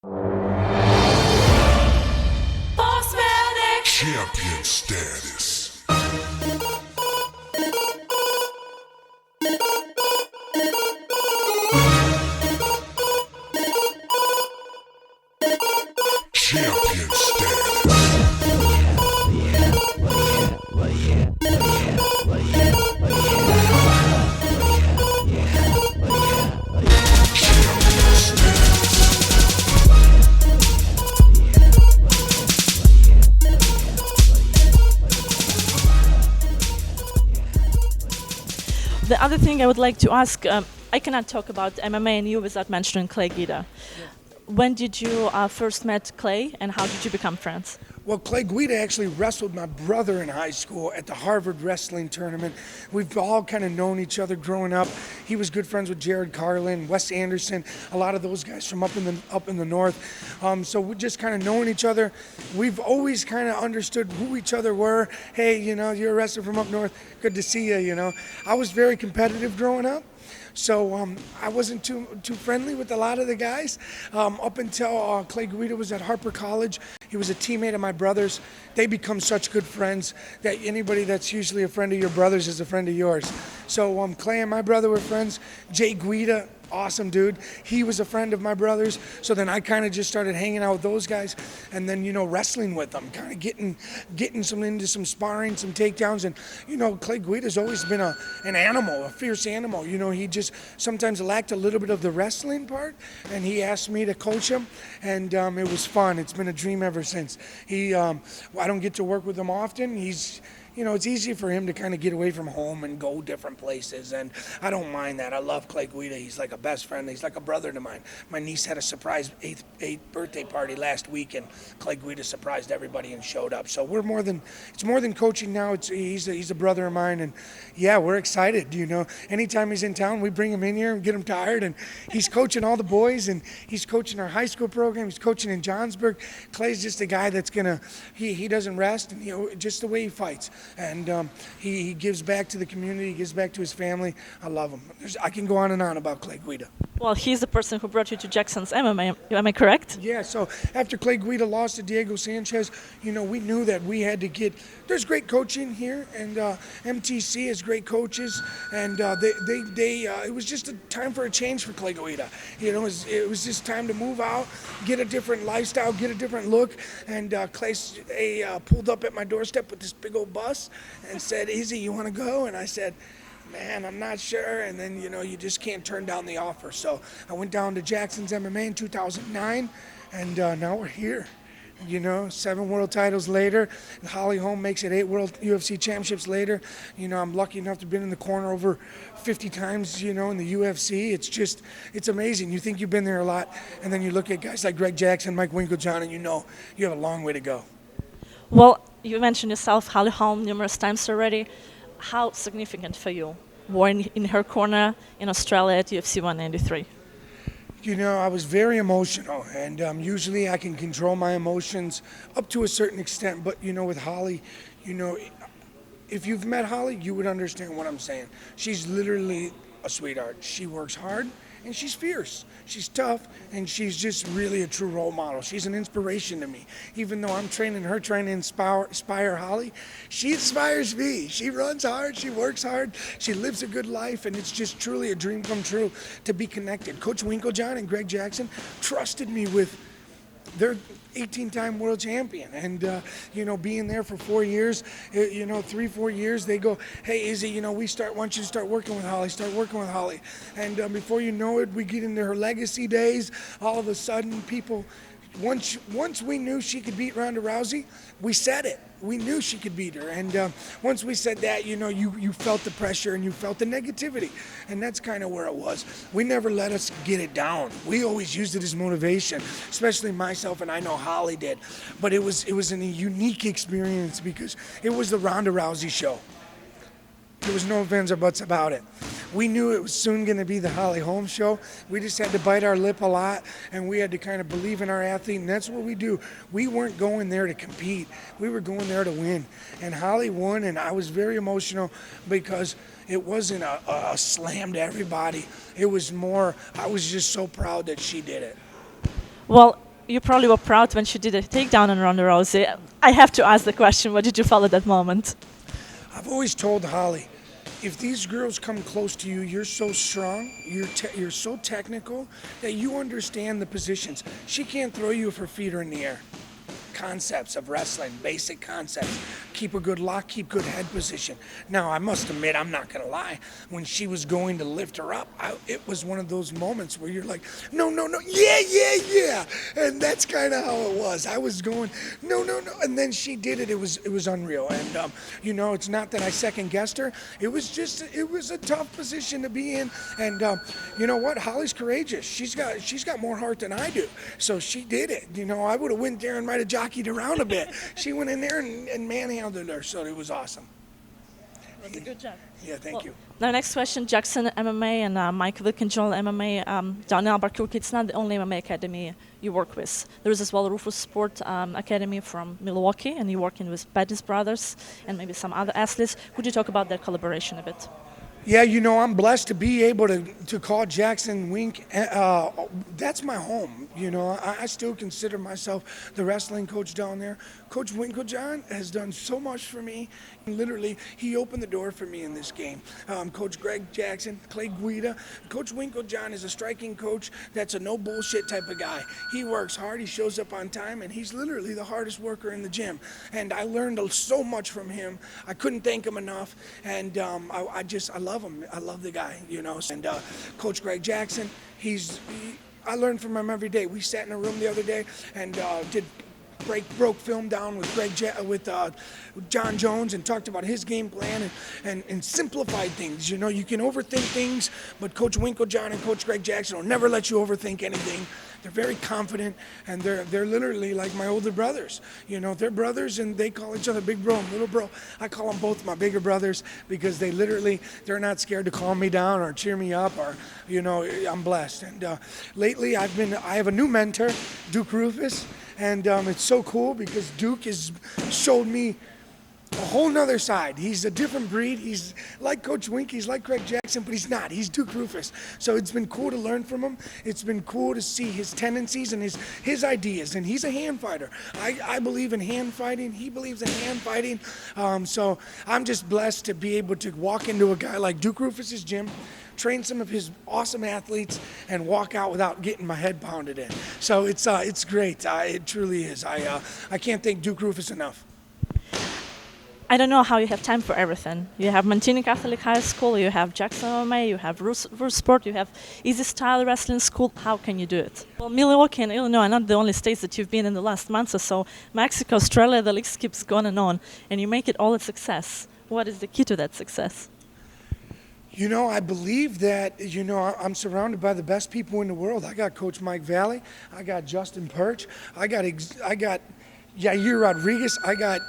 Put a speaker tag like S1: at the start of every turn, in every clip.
S1: Champion status. Champion status. Champion status.
S2: The other thing I would like to ask, I cannot talk about MMA and you without mentioning Clay Guida. When did you first met Clay, and how did you become friends?
S3: Well, Clay Guida actually wrestled my brother in high school at the Harvard wrestling tournament. We've all kind of known each other growing up. He was good friends with Jared Carlin, Wes Anderson, a lot of those guys from up in the north. So we just kind of knowing each other. We've always kind of understood who each other were. Hey, you're a wrestler from up north. Good to see you. I was very competitive growing up. So I wasn't too friendly with a lot of the guys up until Clay Guida was at Harper College. He was a teammate of my brother's. They become such good friends that anybody that's usually a friend of your brother's is a friend of yours. So Clay and my brother were friends. Jay Guida, awesome dude. He was a friend of my brother's. So then I kind of just started hanging out with those guys, and then wrestling with them, kind of getting some into some sparring, some takedowns. And Clay Guida's always been an animal, a fierce animal. He just sometimes lacked a little bit of the wrestling part, and he asked me to coach him, and it was fun. It's been a dream ever since. I don't get to work with him often. It's easy for him to kind of get away from home and go different places, and I don't mind that. I love Clay Guida. He's like a best friend. He's like a brother to mine. My niece had a surprise eighth birthday party last week, and Clay Guida surprised everybody and showed up. So it's more than coaching now. He's a brother of mine, and yeah, we're excited. Anytime he's in town, we bring him in here and get him tired, and he's coaching all the boys, and he's coaching our high school program. He's coaching in Johnsburg. Clay's just a guy that's he doesn't rest, and just the way he fights. And he gives back to the community, he gives back to his family. I love him. I can go on and on about Clay Guida.
S2: Well, he's the person who brought you to Jackson's MMA. Am I correct?
S3: Yeah, so after Clay Guida lost to Diego Sanchez, we knew that we had to there's great coaching here, and MTC has great coaches, and it was just a time for a change for Clay Guida. It was just time to move out, get a different lifestyle, get a different look, and Clay pulled up at my doorstep with this big old bus and said, "Izzy, you want to go?" And I said, "Man, I'm not sure." And then, you just can't turn down the offer. So I went down to Jackson's MMA in 2009, and now we're here. 7 world titles later. Holly Holm makes it 8 world UFC championships later. I'm lucky enough to have been in the corner over 50 times, in the UFC. It's amazing. You think you've been there a lot, and then you look at guys like Greg Jackson, Mike Winklejohn, and you have a long way to go.
S2: Well, you mentioned yourself, Holly Holm, numerous times already. How significant for you were in her corner in Australia at UFC 193?
S3: I was very emotional, and usually I can control my emotions up to a certain extent. But, with Holly, if you've met Holly, you would understand what I'm saying. She's literally a sweetheart. She works hard, and she's fierce. She's tough, and she's just really a true role model. She's an inspiration to me. Even though I'm training her, trying to inspire Holly, she inspires me. She runs hard, she works hard, she lives a good life, and it's just truly a dream come true to be connected. Coach Winklejohn and Greg Jackson trusted me with their 18-time world champion, and being there for 4 years, 3-4 years, they go, "Hey, Izzy, want you to start working with Holly, and before you know it, we get into her legacy days. All of a sudden, people, once we knew she could beat Ronda Rousey, we said it. We knew she could beat her, and once we said that, you felt the pressure and you felt the negativity, and that's kind of where it was. We never let us get it down. We always used it as motivation, especially myself, and I know Holly did. But it was a unique experience because it was the Ronda Rousey show. There was no ifs or buts about it. We knew it was soon going to be the Holly Holm show. We just had to bite our lip a lot, and we had to kind of believe in our athlete, and that's what we do. We weren't going there to compete. We were going there to win. And Holly won, and I was very emotional because it wasn't a slam to everybody. It was more, I was just so proud that she did it.
S2: Well, You probably were proud when she did a takedown on Ronda Rousey. I have to ask the question, what did you feel at that moment?
S3: I've always told Holly, if these girls come close to you, you're so strong, you're so technical that you understand the positions. She can't throw you if her feet are in the air. Concepts of wrestling, basic concepts. Keep a good lock, keep good head position. Now, I must admit, I'm not going to lie. When she was going to lift her up, it was one of those moments where you're like, no, yeah. And that's kind of how it was. I was going, no. And then she did it. It was unreal. And, it's not that I second guessed her. It was a tough position to be in. And, you know what? Holly's courageous. She's got more heart than I do. So she did it. I would have went there and might have jockeyed around a bit. She went in there and manhandled her, so it was awesome.
S2: It was a good job.
S3: Yeah, thank you.
S2: Now, next question, Jackson MMA and Mike Wilkinjoel MMA down in Albuquerque. It's not the only MMA academy you work with. There is as well Rufus Sport Academy from Milwaukee, and you're working with Pettis brothers and maybe some other athletes. Could you talk about that collaboration a bit?
S3: Yeah, I'm blessed to be able to call Jackson Wink. That's my home. I still consider myself the wrestling coach down there. Coach Winklejohn has done so much for me. Literally, he opened the door for me in this game. Coach Greg Jackson, Clay Guida. Coach Winklejohn is a striking coach that's a no bullshit type of guy. He works hard, he shows up on time, and he's literally the hardest worker in the gym. And I learned so much from him. I couldn't thank him enough. And I love him. I love the guy, And Coach Greg Jackson, I learn from him every day. We sat in a room the other day and broke film down with John Jones and talked about his game plan and simplified things. You can overthink things, but Coach Winklejohn and Coach Greg Jackson will never let you overthink anything. They're very confident, and they're literally like my older brothers. They're brothers, and they call each other big bro and little bro. I call them both my bigger brothers because they're not scared to calm me down or cheer me up, or I'm blessed. And lately I have a new mentor, Duke Rufus, and it's so cool because Duke has showed me a whole nother side. He's a different breed. He's like Coach Wink, he's like Greg Jackson, but he's not. He's Duke Rufus. So it's been cool to learn from him. It's been cool to see his tendencies and his ideas. And he's a hand fighter. I believe in hand fighting. He believes in hand fighting. So I'm just blessed to be able to walk into a guy like Duke Rufus's gym, train some of his awesome athletes, and walk out without getting my head pounded in. So it's great. It truly is. I can't thank Duke Rufus enough.
S2: I don't know how you have time for everything. You have Montini Catholic High School, you have Jackson MMA, you have Rus Sport, you have Izzy Style Wrestling School. How can you do it? Well, Milwaukee and Illinois are not the only states that you've been in the last months or so. Mexico, Australia, the list keeps going on, and you make it all a success. What is the key to that success?
S3: I believe that, I'm surrounded by the best people in the world. I got Coach Mike Valley. I got Justin Perch. I got Yair Rodriguez. I got,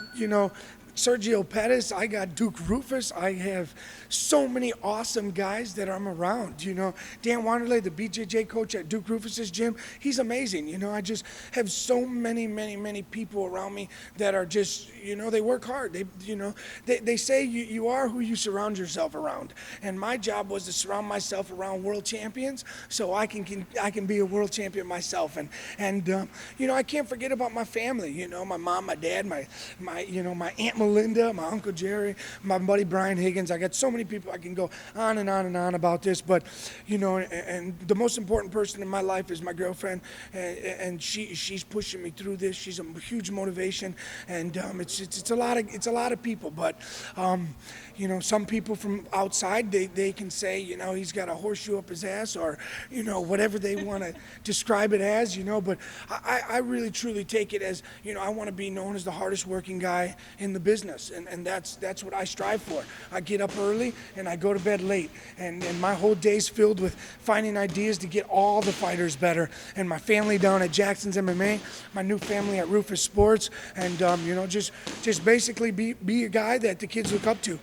S3: Sergio Pettis, I got Duke Rufus. I have so many awesome guys that I'm around. Dan Wanderley, the BJJ coach at Duke Rufus's gym, he's amazing. I just have so many people around me that are just, they work hard. They say you are who you surround yourself around. And my job was to surround myself around world champions so I can be a world champion myself. And I can't forget about my family. My mom, my dad, my Aunt Melinda, my Uncle Jerry, my buddy Brian Higgins. I got so many people. I can go on and on and on about this, but and the most important person in my life is my girlfriend, and she's pushing me through this. She's a huge motivation, and it's a lot of people, but some people from outside they can say he's got a horseshoe up his ass, or whatever they want to describe it as, but I really truly take it as I want to be known as the hardest working guy in the business, and that's what I strive for. I get up early and I go to bed late, and my whole day's filled with finding ideas to get all the fighters better, and my family down at Jackson's MMA, my new family at Rufus Sports, and just basically be a guy that the kids look up to.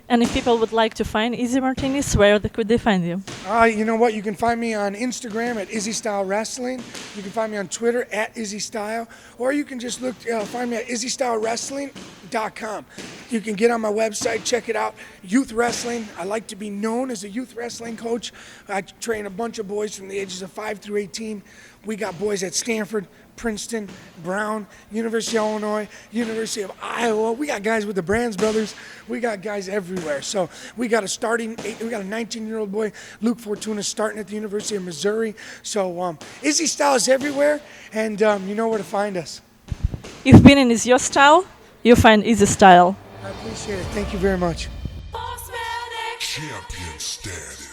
S2: And if people would like to find Izzy Martinez, where could they find you?
S3: You know what? You can find me on Instagram at Izzy Style Wrestling. You can find me on Twitter at Izzy Style, or you can just find me at IzzyStyleWrestling.com. You can get on my website, check it out. Youth wrestling. I like to be known as a youth wrestling coach. I train a bunch of boys from the ages of 5 through 18. We got boys at Stanford, Princeton, Brown, University of Illinois, University of Iowa. We got guys with the Brands brothers. We got guys everywhere. So we got a 19-year-old boy, Luke Fortuna, starting at the University of Missouri. So Izzy style is everywhere, and you know where to find us.
S2: If winning is your style, you find Izzy style.
S3: I appreciate it. Thank you very much.
S1: Champion status.